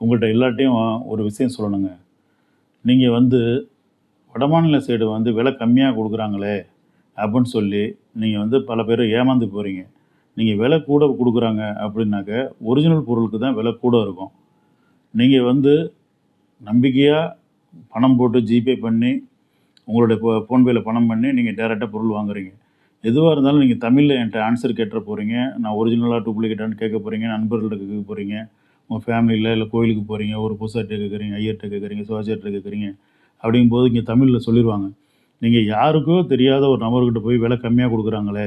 உங்கள்கிட்ட எல்லாட்டையும் ஒரு விஷயம் சொல்லணுங்க. நீங்கள் வந்து வடமாநில சைடு வந்து விலை கம்மியாக கொடுக்குறாங்களே அப்படின்னு சொல்லி நீங்கள் வந்து பல பேர் ஏமாந்து போகிறீங்க. நீங்கள் விலை கூட கொடுக்குறாங்க அப்படின்னாக்க ஒரிஜினல் பொருளுக்கு தான் விலை கூட இருக்கும். நீங்கள் வந்து நம்பிக்கையாக பணம் போட்டு ஜிபே பண்ணி உங்களுடைய ஃபோன்பேயில் பணம் பண்ணி நீங்கள் டேரெக்டாக பொருள் வாங்குறீங்க. எதுவாக இருந்தாலும் நீங்கள் தமிழில் என்கிட்ட ஆன்சர் கேட்டுற போகிறீங்க. நான் ஒரிஜினலாக டூப்ளிகேட்டானு கேட்க போகிறீங்க. நண்பர்கள்ட்ட கேட்க போகிறீங்க. உங்கள் ஃபேமிலியில் இல்லை கோயிலுக்கு போகிறீங்க, ஒரு பூசாரிட்ட கேட்குறீங்க, ஐயர்கிட்ட கேட்குறீங்க, சிவாச்சாரிட்ட கேட்குறீங்க. அப்படிங்கும்போது இங்கே தமிழில் சொல்லிடுவாங்க. நீங்கள் யாருக்கோ தெரியாத ஒரு நபர்கிட்ட போய் விலை கம்மியாக கொடுக்குறாங்களே,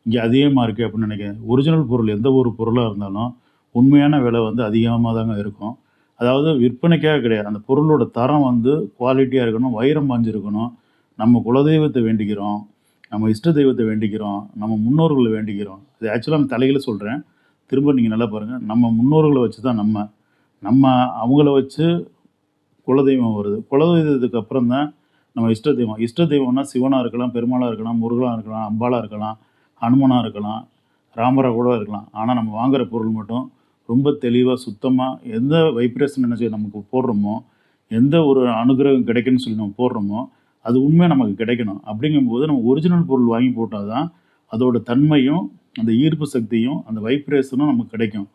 இங்கே அதிகமாக இருக்குது அப்படின்னு நினைக்கிறேன். ஒரிஜினல் பொருள் எந்த ஒரு பொருளாக இருந்தாலும் உண்மையான விலை வந்து அதிகமாக தாங்க இருக்கும். அதாவது விற்பனைக்காக கிடையாது. அந்த பொருளோட தரம் வந்து குவாலிட்டியாக இருக்கணும், வைரம் பாஞ்சிருக்கணும். நம்ம குலதெய்வத்தை வேண்டிக்கிறோம், நம்ம இஷ்ட தெய்வத்தை வேண்டிக்கிறோம், நம்ம முன்னோர்களை வேண்டிக்கிறோம். இது ஆக்சுவலாக நான் தலையில் சொல்கிறேன், திரும்ப நீங்கள் நல்லா பாருங்கள். நம்ம முன்னோர்களை வச்சு தான் நம்ம அவங்கள வச்சு குலதெய்வம் வருது. குலதெய்வத்துக்கு அப்புறம் தான் நம்ம இஷ்ட தெய்வம். இஷ்ட தெய்வம்னா சிவனாக இருக்கலாம், பெருமாளாக இருக்கலாம், முருகனாக இருக்கலாம், அம்பாளாக இருக்கலாம், ஹனுமனாக இருக்கலாம், ராமராக கூட இருக்கலாம். ஆனால் நம்ம வாங்குகிற பொருள் மட்டும் ரொம்ப தெளிவாக சுத்தமாக எந்த வைப்ரேஷன் நினச்சி நமக்கு போடுறோமோ, எந்த ஒரு அனுகிரகம் கிடைக்குன்னு சொல்லி நம்ம போடுறோமோ அது உண்மையாக நமக்கு கிடைக்கணும். அப்படிங்கும்போது நம்ம ஒரிஜினல் பொருள் வாங்கி போட்டால் தான் அதோட தன்மையும் அந்த ஈர்ப்பு சக்தியும் அந்த வைப்ரேஷனும் நமக்கு கிடைக்கும்.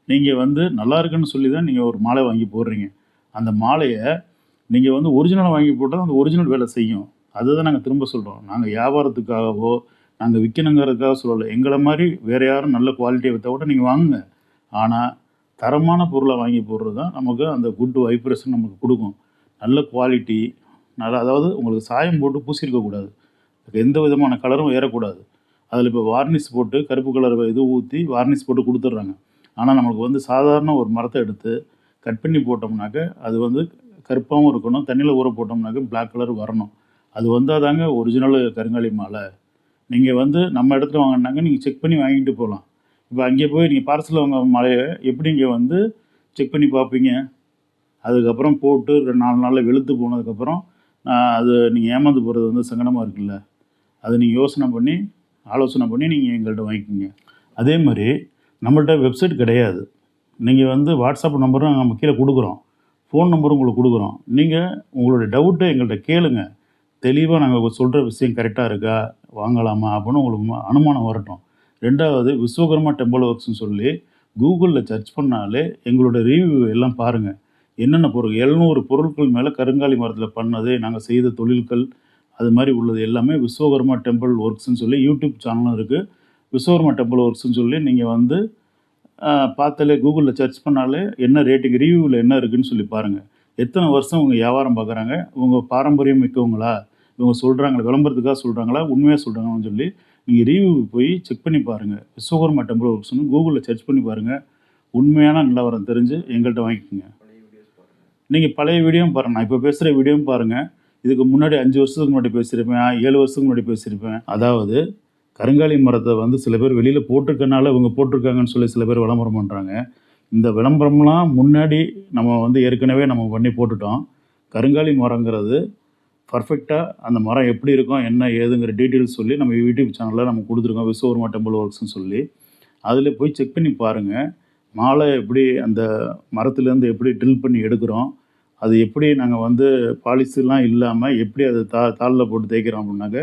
நீங்கள் வந்து நல்லா இருக்குன்னு சொல்லி தான் நீங்கள் ஒரு மாலை வாங்கி போடுறீங்க. அந்த மாலையை நீங்கள் வந்து ஒரிஜினலாக வாங்கி போட்டால் அந்த ஒரிஜினல் வேலை செய்யும். அதுதான் நாங்கள் திரும்ப சொல்கிறோம். நாங்கள் வியாபாரத்துக்காகவோ நாங்கள் விற்கணுங்கிறதுக்காக சொல்லலை. எங்களை மாதிரி வேறு யாரும் நல்ல குவாலிட்டியை விற்றா கூட நீங்கள் வாங்குங்க. ஆனால் தரமான பொருளை வாங்கி போடுறது தான் நமக்கு அந்த குட் வைப்ரேஷன் நமக்கு கொடுக்கும். நல்ல குவாலிட்டி, நல்லா, அதாவது உங்களுக்கு சாயம் போட்டு பூசியிருக்கக்கூடாது, எந்த விதமான கலரும் ஏறக்கூடாது. அதில் இப்போ வார்னிஷ் போட்டு கருப்பு கலர் இது ஊற்றி வார்னிஷ் போட்டு கொடுத்துட்றாங்க. ஆனால் நம்மளுக்கு வந்து சாதாரண ஒரு மரத்தை எடுத்து கட் பண்ணி போட்டோம்னாக்க அது வந்து கருப்பாகவும் இருக்கணும். தண்ணியில் ஊற போட்டோம்னாக்க பிளாக் கலர் வரணும். அது வந்தால் தாங்க ஒரிஜினல் கருங்காலி மாலை. நீங்கள் வந்து நம்ம இடத்துல வாங்கினாங்க நீங்கள் செக் பண்ணி வாங்கிட்டு போகலாம். இப்போ அங்கே போய் நீங்கள் பார்சலில் வாங்க மாலையை எப்படி இங்கே வந்து செக் பண்ணி பார்ப்பீங்க? அதுக்கப்புறம் போட்டு 4 நாளில் வெளுத்து போனதுக்கப்புறம் அது நீங்கள் ஏமாந்து போகிறது வந்து சங்கடமாக இருக்குல்ல. அது நீங்கள் ஆலோசனை பண்ணி நீங்கள் எங்கள்கிட்ட வாங்கிக்கிங்க. அதே மாதிரி நம்மள்கிட்ட வெப்சைட் கிடையாது. நீங்கள் வந்து வாட்ஸ்அப் நம்பரும் நம்ம கீழே கொடுக்குறோம், ஃபோன் நம்பரும் உங்களுக்கு கொடுக்குறோம். நீங்கள் உங்களுடைய டவுட்டை எங்கள்கிட்ட கேளுங்க. தெளிவாக நாங்கள் சொல்கிற விஷயம் கரெக்டாக இருக்கா, வாங்கலாமா அப்படின்னு உங்களுக்கு அனுமானம் வரட்டும். 2வது விஸ்வகர்மா டெம்பிள் ஒர்க்ஸ்னு சொல்லி கூகுளில் சர்ச் பண்ணாலே எங்களோட ரிவ்யூ எல்லாம் பாருங்கள். என்னென்ன பொருள் 700 பொருட்கள் மேலே கருங்காலி மரத்தில் பண்ணது, நாங்கள் செய்த தொழில்கள், அது மாதிரி உள்ளது எல்லாமே விஸ்வகர்மா டெம்பிள் ஒர்க்ஸ்ன்னு சொல்லி யூடியூப் சேனலும் இருக்குது. விஸ்வகர்மா டெம்பிள் ஒர்க்ஸ்ன்னு சொல்லி நீங்கள் வந்து பார்த்தாலே கூகுளில் சர்ச் பண்ணாலே என்ன ரேட்டிங் ரிவ்யூவில் என்ன இருக்குதுன்னு சொல்லி பாருங்கள். எத்தனை வருஷம் இவங்க வியாபாரம் பார்க்குறாங்க, இவங்க பாரம்பரியம் மிக்கவங்களா, இவங்க சொல்கிறாங்களா, விளம்பரத்துக்காக சொல்கிறாங்களா, உண்மையாக சொல்கிறாங்கன்னு சொல்லி நீங்கள் ரிவ்யூ போய் செக் பண்ணி பாருங்கள். விஸ்வகர்மா டெம்பிள் ஒர்க்ஸ்னு கூகுளில் சர்ச் பண்ணி பாருங்கள். உண்மையான நிலவரம் தெரிஞ்சு எங்கள்கிட்ட வாங்கிக்கோங்க. நீங்கள் பழைய வீடியோவும் பாருங்கள், நான் இப்போ பேசுகிற வீடியோவும் பாருங்கள். இதுக்கு முன்னாடி 5 வருஷத்துக்கு முன்னாடி பேசியிருப்பேன், 7 வருஷத்துக்கு முன்னாடி பேசியிருப்பேன். அதாவது கருங்காலி மரத்தை வந்து சில பேர் வெளியில் போட்டிருக்கனால இவங்க போட்டிருக்காங்கன்னு சொல்லி சில பேர் விளம்பரம் பண்ணுறாங்க. இந்த விளம்பரம்லாம் முன்னாடி நம்ம வந்து ஏற்கனவே நம்ம பண்ணி போட்டுட்டோம். கருங்காலி மரங்கிறது பர்ஃபெக்டாக அந்த மரம் எப்படி இருக்கும் என்ன ஏதுங்கிற டீட்டெயில்ஸ் சொல்லி நம்ம யூடியூப் சேனலில் நம்ம கொடுத்துருக்கோம், விஸ்வகர்மா டெம்பிள் ஒர்க்ஸ்னு சொல்லி. அதில் போய் செக் பண்ணி பாருங்கள். மாலை எப்படி அந்த மரத்துலேருந்து எப்படி ட்ரில் பண்ணி எடுக்கிறோம், அது எப்படி நாங்கள் வந்து பாலிசிலாம் இல்லாமல் எப்படி அதை தாளில் போட்டு தேய்க்கிறோம் அப்படின்னாக்க,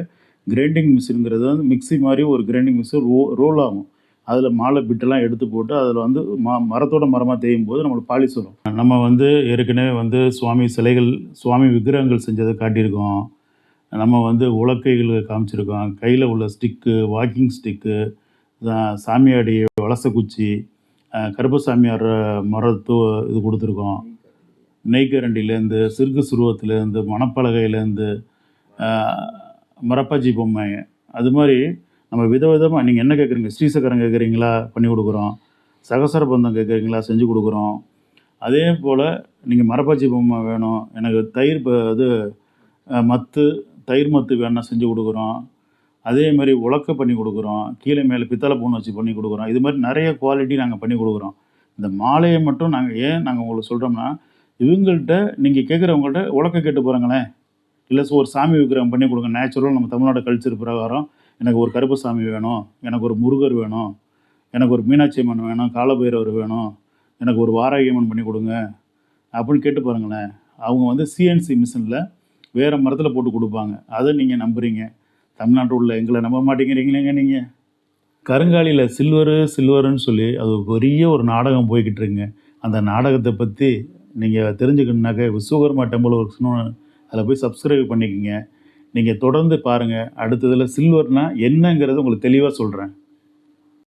கிரைண்டிங் மிஷினுங்கிறது வந்து மிக்சி மாதிரி ஒரு கிரைண்டிங் மிஷின் ரோல் ஆகும். அதில் மாலை பிட்டெல்லாம் எடுத்து போட்டு அதில் வந்து மரத்தோட மரமாக தேயும் போது நம்மளுக்கு பாலிஸ் வரும். நம்ம வந்து ஏற்கனவே வந்து சுவாமி சிலைகள், சுவாமி விக்கிரகங்கள் செஞ்சதை காட்டியிருக்கோம். நம்ம வந்து உலக்கைகள் காமிச்சிருக்கோம். கையில் உள்ள ஸ்டிக்கு, வாக்கிங் ஸ்டிக்கு, சாமியாடி வலச குச்சி, கருப்பசாமியார் மரத்து இது கொடுத்துருக்கோம். நெய்க்கரண்டிலேருந்து, சிறுகு சுருவத்துலேருந்து, மணப்பலகையிலேருந்து, மரப்பாச்சி பொம்மை, அது மாதிரி நம்ம விதவிதமாக நீங்கள் என்ன கேட்குறீங்க, ஸ்ரீசக்கரம் கேட்குறீங்களா பண்ணி கொடுக்குறோம், சகசர பந்தம் கேட்குறீங்களா செஞ்சு கொடுக்குறோம். அதே போல் நீங்கள் மரப்பாச்சி பொம்மை வேணும், எனக்கு தயிர் மத்து வேணும்னா செஞ்சு கொடுக்குறோம். அதே மாதிரி உலக்க பண்ணி கொடுக்குறோம், கீழே மேலே பித்தளை பூனை வச்சு பண்ணி கொடுக்குறோம். இது மாதிரி நிறைய குவாலிட்டி நாங்கள் பண்ணி கொடுக்குறோம். இந்த மாலையை மட்டும் நாங்கள் உங்களுக்கு சொல்கிறோம்னா, இவங்கள்ட்ட நீங்கள் கேட்குறவங்கள்ட்ட உலக்க கேட்டு போகிறாங்களேன், இல்லை ஒரு சாமி விக்கிரகம் பண்ணி கொடுங்க. நேச்சுரலாக நம்ம தமிழ்நாடு கல்ச்சர் பிரகாரம் எனக்கு ஒரு கருப்பு சாமி வேணும், எனக்கு ஒரு முருகர் வேணும், எனக்கு ஒரு மீனாட்சி அம்மன் வேணும், காலபைரவர் வேணும், எனக்கு ஒரு வாராகி அம்மன் பண்ணி கொடுங்க, அப்படின்னு கேட்டு பாருங்களேன். அவங்க வந்து சிஎன்சி மிஷினில் வேறு மரத்தில் போட்டு கொடுப்பாங்க. அதை நீங்கள் நம்புறீங்க. தமிழ்நாட்டில் உள்ள எங்களை நம்ப மாட்டேங்கிறீங்களேங்க நீங்கள். கருங்காலியில் சில்வருன்னு சொல்லி அது பெரிய ஒரு நாடகம் போய்கிட்டு இருக்குங்க. அந்த நாடகத்தை பற்றி நீங்கள் தெரிஞ்சுக்கணுன்னாக்க விஸ்வகர்மா டெம்பிள் ஒர்க்ஸ்னு அதில் போய் சப்ஸ்கிரைப் பண்ணிக்கோங்க. நீங்கள் தொடர்ந்து பாருங்கள். அடுத்ததில் சில்வர்னால் என்னங்கிறது உங்களுக்கு தெளிவாக சொல்கிறேன்.